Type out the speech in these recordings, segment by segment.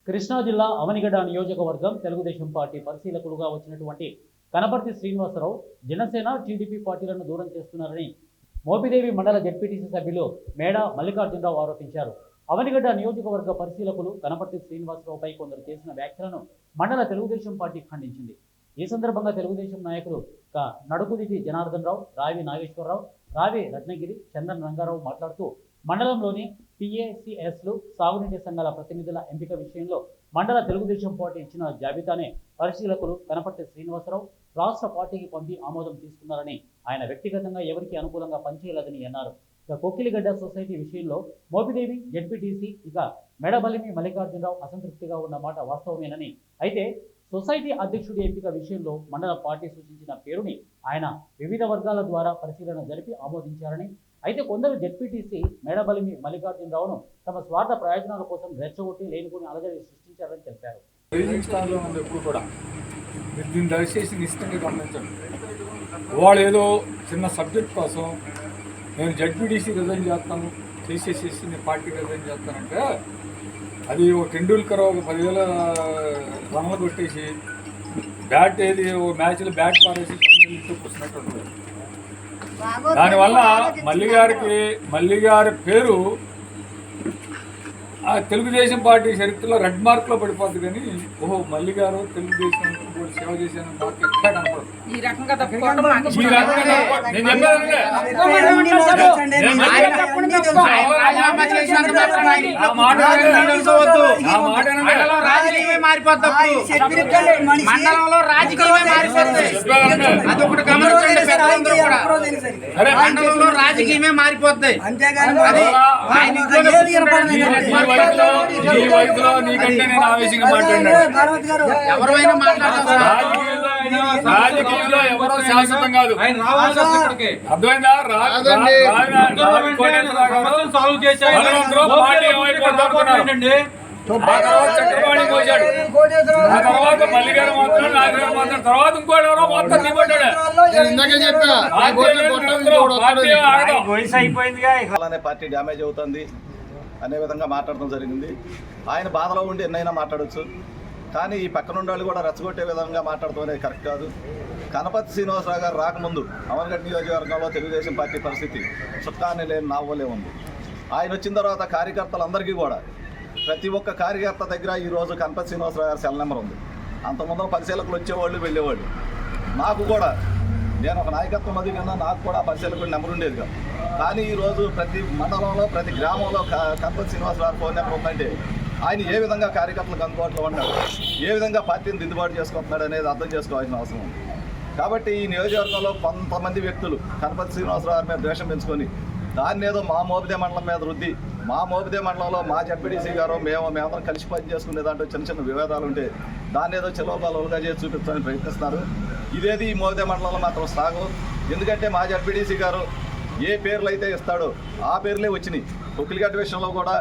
కృష్ణా జిల్లా అవనిగడ్డ నియోజకవర్గం తెలుగుదేశం పార్టీ పరిశీలకులుగా వచ్చినటువంటి కనపర్తి శ్రీనివాసరావు జనసేన టీడీపీ పార్టీలను దూరం చేస్తున్నారని మోపిదేవి మండల జెడ్పీటీసీ సభ్యులు మేడ మల్లికార్జునరావు ఆరోపించారు. అవనిగడ్డ నియోజకవర్గ పరిశీలకులు కనపర్తి శ్రీనివాసరావుపై కొందరు చేసిన వ్యాఖ్యలను మండల తెలుగుదేశం పార్టీ ఖండించింది. ఈ సందర్భంగా తెలుగుదేశం నాయకులు నడుకుదిటి జనార్దన్ రావు, రావి నాగేశ్వరరావు, రావి రత్నగిరి, చందన్ రంగారావు మాట్లాడుతూ మండలంలోని PACSలు సాగునీటి సంఘాల ప్రతినిధుల ఎంపిక విషయంలో మండల తెలుగుదేశం పార్టీ ఇచ్చిన జాబితానే పరిశీలకులు కనపర్తి శ్రీనివాసరావు రాష్ట్ర పార్టీకి పంపి ఆమోదం తీసుకున్నారని, ఆయన వ్యక్తిగతంగా ఎవరికి అనుకూలంగా పనిచేయలేదని అన్నారు. కొక్కిలిగడ్డ సొసైటీ విషయంలో మోపిదేవి జెడ్పీటీసీ మెడబలిమి మల్లికార్జునరావు అసంతృప్తిగా ఉన్న మాట వాస్తవమేనని, అయితే సొసైటీ అధ్యక్షుడి ఎంపిక విషయంలో మండల పార్టీ సూచించిన పేరుని ఆయన వివిధ వర్గాల ద్వారా పరిశీలన జరిపి ఆమోదించారని, అయితే కొందరు జెడ్పీటీసీ మేడబలిమి మల్లికార్జునరావును తమ స్వార్థ ప్రయోజనాల కోసం రెచ్చగొట్టి లేనిపోని అలజడి సృష్టించారని తెలిపారు. ఎప్పుడు కూడా దీన్ని దయచేసి నిశ్చితంగా గమనించండి. వాళ్ళు ఏదో చిన్న సబ్జెక్ట్ కోసం నేను జెడ్పీటీసీ రిజైన్ చేస్తాను, చేసేసేసి నేను పార్టీ రిజైన్ చేస్తానంటే అది ఓ టెండూల్కర్ ఒక 10,000 రన్లు కొట్టేసి బ్యాట్ ఏది ఓ మ్యాచ్లో బ్యాట్ పారేసి కూర్చున్నట్టు ఉంటుంది. దానివల్ల మల్లి గారి పేరు ఆ తెలుగుదేశం పార్టీ చరిత్రలో రెడ్ మార్క్లో పడిపోద్ది. కానీ ఓహో మల్లి గారు తెలుగుదేశం సేవ చేశాను మార్క్ ఎక్కడ కనపడదు. ఈ రకంగా మండలంలో రాజకీయమే మారిపోతుంది. అదొకటి గమనించండి పెద్దలందరూ కూడా. మండలంలో రాజకీయమే మారిపోతుంది. ఈ వయసులో నీకంటే నేను ఆవేశంగా మాట్లాడినాడు. ఎవరైనా రాజకీయంలో ఎవరో శాశ్వతం కాదు. అర్థమైందా? చక్రపాణి పోశాడు. ఆ తర్వాత మల్లిగారు మాత్రం నాగరావు మాత్రం తర్వాత ఇంకోటి ఎవరో మొత్తం దిగొట్టాడు. పార్టీ డ్యామేజ్ అవుతుంది అనే విధంగా మాట్లాడడం జరిగింది. ఆయన బాధలో ఉండి ఎన్నైనా మాట్లాడవచ్చు, కానీ ఈ పక్కన ఉండాలి కూడా రెచ్చగొట్టే విధంగా మాట్లాడటం అనేది కరెక్ట్ కాదు. కనపర్తి శ్రీనివాసరావు గారు రాకముందు అవనిగడ్డ నియోజకవర్గంలో తెలుగుదేశం పార్టీ పరిస్థితి చుట్టాన్ని లేని నావోలే ఉంది. ఆయన వచ్చిన తర్వాత కార్యకర్తలందరికీ కూడా ప్రతి ఒక్క కార్యకర్త దగ్గర ఈరోజు కనపర్తి శ్రీనివాసరావు గారి సెల్ నెంబర్ ఉంది. అంతకుముందు పరిశీలకులు వచ్చేవాళ్ళు వెళ్ళేవాళ్ళు. నాకు కూడా నేను ఒక నాయకత్వం అది కన్నా నాకు కూడా పరిశీలకుడి నెంబర్ ఉండేది కాదు. కానీ ఈరోజు ప్రతి మండలంలో ప్రతి గ్రామంలో కనపర్తి శ్రీనివాసరావు ఫోన్ నెంబర్ ఉందంటే ఆయన ఏ విధంగా కార్యకర్తలకు అందుబాటులో ఉన్నాడు, ఏ విధంగా పార్టీని దిద్దుబాటు చేసుకుంటున్నాడు అనేది అర్థం చేసుకోవాల్సిన అవసరం ఉంది. కాబట్టి ఈ నియోజకవర్గంలో కొంతమంది వ్యక్తులు కనపర్తి శ్రీనివాసరావు మీద ద్వేషం పెంచుకొని దాన్ని ఏదో మా మోపిదే మండలం మీద రుద్ది, మా మోపిదే మండలంలో మా జెడ్పీటీసీ గారు మేమందరం కలిసి పని చేసుకునే దాంట్లో చిన్న చిన్న వివాదాలు ఉంటే దాన్ని ఏదో చిలవబాలుగా చేసి చూపించాలని ప్రయత్నిస్తున్నారు. ఇదేది ఈ మోపిదే మండలంలో మాత్రం సాగు. ఎందుకంటే మా జెడ్పీటీసీ గారు ఏ పేర్లు అయితే ఇస్తాడో ఆ పేర్లే వచ్చినాయి. కొక్కిలిగడ్డ విషయంలో కూడా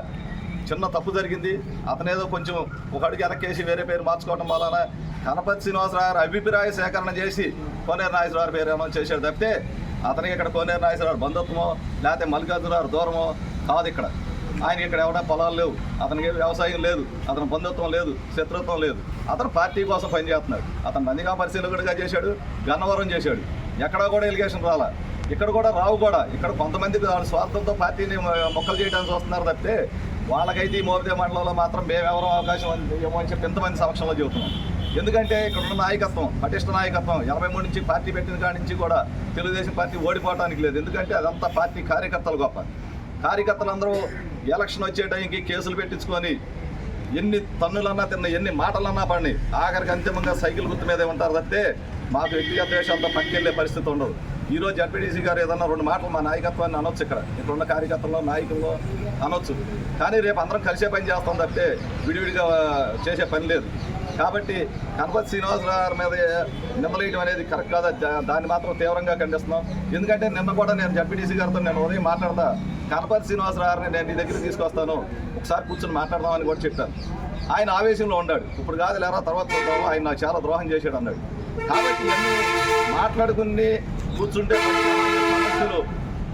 చిన్న తప్పు జరిగింది. అతనేదో కొంచెం ఒక అడుగు వెనక్కేసి వేరే పేరు మార్చుకోవడం వలన కనపర్తి శ్రీనివాసరావు గారు అభిప్రాయ సేకరణ చేసి కోనేరు నాగేశ్వరరావు పేరు ఏమో చేశాడు తప్పితే అతనికి ఇక్కడ కోనేరు నాగేశ్వరరావు బంధుత్వమో లేకపోతే మల్లికార్జునరావు దూరమో కాదు. ఇక్కడ ఆయనకి ఇక్కడ ఎవరైనా పొలాలు లేవు, అతనికి వ్యవసాయం లేదు, అతని బంధుత్వం లేదు, శత్రుత్వం లేదు. అతను పార్టీ కోసం పనిచేస్తున్నాడు. అతను నందిగా పరిశీలకుడిగా చేశాడు, గన్నవరం చేశాడు. ఎక్కడా కూడా ఎలిగేషన్ రాలా, ఇక్కడ కూడా రావు కూడా. ఇక్కడ కొంతమంది స్వార్థంతో పార్టీని మొక్కలు చేయడానికి వస్తున్నారు తప్పితే వాళ్ళకైతే ఈ మోపిదే మండలంలో మాత్రం మేమెవరో అవకాశం ఏమో అని చెప్పి ఎంతమంది సమక్షంలో చెబుతున్నాం. ఎందుకంటే ఇక్కడ ఉన్న నాయకత్వం, పటిష్ట నాయకత్వం 83 నుంచి పార్టీ పెట్టిన కాడి నుంచి కూడా తెలుగుదేశం పార్టీ ఓడిపోవడానికి లేదు. ఎందుకంటే అదంతా పార్టీ కార్యకర్తలు గొప్ప. కార్యకర్తలందరూ ఎలక్షన్ వచ్చే టైంకి కేసులు పెట్టించుకొని ఎన్ని తన్నులన్నా తిన్న, ఎన్ని మాటలన్నా పడిని ఆఖరికి అంతిమంగా సైకిల్ గుర్తు మీదే ఉంటారు తప్పితే మాకు వ్యక్తిగత ద్వేషాలతో పట్టుకెళ్లే పరిస్థితి ఉండదు. ఈరోజు జెడ్పీటీసీ గారు ఏదన్నా 2 మాటలు మా నాయకత్వాన్ని అనొచ్చు, ఇక్కడున్న కార్యకర్తల్లో నాయకుల్లో అనొచ్చు. కానీ రేపు అందరం కలిసే పని చేస్తాం తప్పితే విడివిడిగా చేసే పని లేదు. కాబట్టి కనపర్తి శ్రీనివాసరావు గారి మీద నిమ్మలేయడం అనేది కరెక్ట్ కాదు. దాన్ని మాత్రం తీవ్రంగా ఖండిస్తున్నాం. ఎందుకంటే నిన్న కూడా నేను జెడ్పీటీసీ గారితో నేను ఉదయం మాట్లాడతా, కనపర్తి శ్రీనివాసరావు గారిని నేను నీ దగ్గర తీసుకొస్తాను, ఒకసారి కూర్చొని మాట్లాడదామని కూడా చెప్పాను. ఆయన ఆవేశంలో ఉన్నాడు. ఇప్పుడు కాదు లేరా తర్వాత చూద్దాము, ఆయన నాకు చాలా ద్రోహం చేశాడు అన్నాడు. కాబట్టి ఇవన్నీ మాట్లాడుకుని కూర్చుంటే సమస్యలు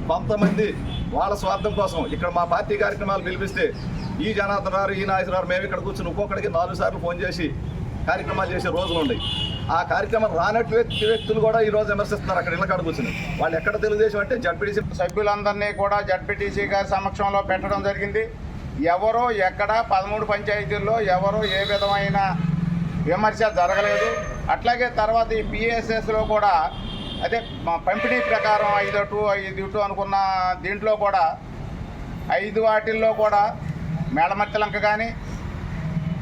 కొంతమంది వాళ్ళ స్వార్థం కోసం ఇక్కడ మా పార్టీ కార్యక్రమాలు పిలిపిస్తే ఈ జనార్దన్ గారు ఈ నాగేశ్వరరావు మేము ఇక్కడ కూర్చుని ఒక్కొక్కడికి 4 సార్లు ఫోన్ చేసి కార్యక్రమాలు చేసే రోజులు ఉన్నాయి. ఆ కార్యక్రమం రానట్టు వ్యక్తులు కూడా ఈరోజు విమర్శిస్తున్నారు అక్కడ ఇళ్ళ కాడ కూర్చుని. వాళ్ళు ఎక్కడ తెలుగుదేశం అంటే జడ్పీటీసీ సభ్యులందరినీ కూడా జడ్పీటీసీ గారి సమక్షంలో పెట్టడం జరిగింది. ఎవరో ఎక్కడ 13 పంచాయతీల్లో ఎవరో ఏ విధమైన విమర్శ జరగలేదు. అట్లాగే తర్వాత ఈ పిఎస్ఎస్లో కూడా అదే పంపిణీ ప్రకారం 5 అనుకున్న దీంట్లో కూడా 5 వాటిల్లో కూడా మేళమర్తిలంక కానీ,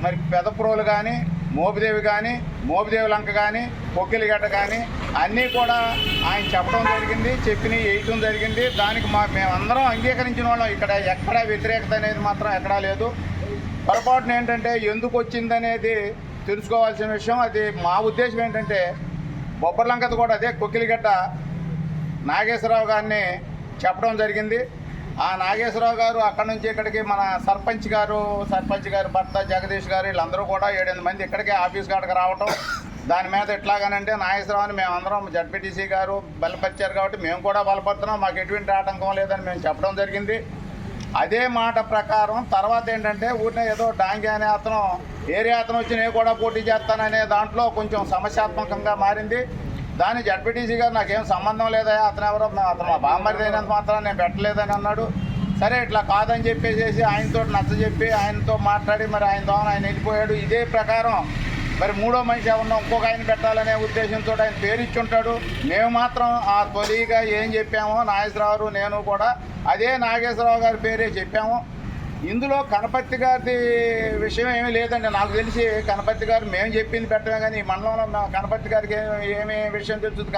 మరి పెదపురోలు కానీ, మోపిదేవి కానీ, మోపిదేవి లంక కానీ, కొక్కిలిగడ్డ కానీ అన్నీ కూడా ఆయన చెప్పడం జరిగింది, చెప్పినవి వేయటం జరిగింది. దానికి మేమందరం అంగీకరించిన వాళ్ళం. ఇక్కడ ఎక్కడ వ్యతిరేకత అనేది మాత్రం ఎక్కడా లేదు. పొరపాటున ఏంటంటే ఎందుకు వచ్చిందనేది తెలుసుకోవాల్సిన విషయం. అది మా ఉద్దేశం ఏంటంటే బొబ్బర్లంకది కూడా అదే కొక్కిలిగడ్డ నాగేశ్వరరావు గారిని చెప్పడం జరిగింది. ఆ నాగేశ్వరరావు గారు అక్కడి నుంచి ఇక్కడికి మన సర్పంచ్ గారు భర్త జగదీష్ గారు వీళ్ళందరూ కూడా 7-8 మంది ఇక్కడికే ఆఫీస్ కాడికి రావటం. దాని మీద ఎట్లాగానంటే నాగేశ్వరరావుని మేమందరం బలపరిచారు గారు బలపరిచారు కాబట్టి మేము కూడా బలపడుతున్నాం, మాకు ఎటువంటి ఆటంకం లేదని మేము చెప్పడం జరిగింది. అదే మాట ప్రకారం తర్వాత ఏంటంటే ఊరినే ఏదో డాంగి అనే అతను ఏరియా అతను వచ్చి నేను కూడా పోటీ చేస్తాననే దాంట్లో కొంచెం సమస్యాత్మకంగా మారింది. దాని జడ్పీటీసీ గారు నాకేం సంబంధం లేదా, అతను ఎవరో అతను మా బామ్మరిది అయినంత మాత్రం నేను పెట్టలేదని అన్నాడు. సరే ఇట్లా కాదని చెప్పేసి ఆయనతో నచ్చజెప్పి ఆయనతో మాట్లాడి మరి ఆయన వెళ్ళిపోయాడు. ఇదే ప్రకారం మరి 3వ మనిషి ఎవరన్నా ఇంకొక ఆయన పెట్టాలనే ఉద్దేశంతో ఆయన పేరు ఇచ్చుంటాడు. మేము మాత్రం ఆ తొలిగా ఏం చెప్పామో నాగేశ్వరరావు నేను కూడా అదే నాగేశ్వరరావు గారి పేరే చెప్పాము. ఇందులో కనపర్తి గారి విషయం ఏమీ లేదండి. నాకు తెలిసి కనపర్తి గారు మేము చెప్పింది పెట్టమే కానీ ఈ మండలంలో కనపర్తి గారికి ఏమి విషయం తెలుస్తుంది.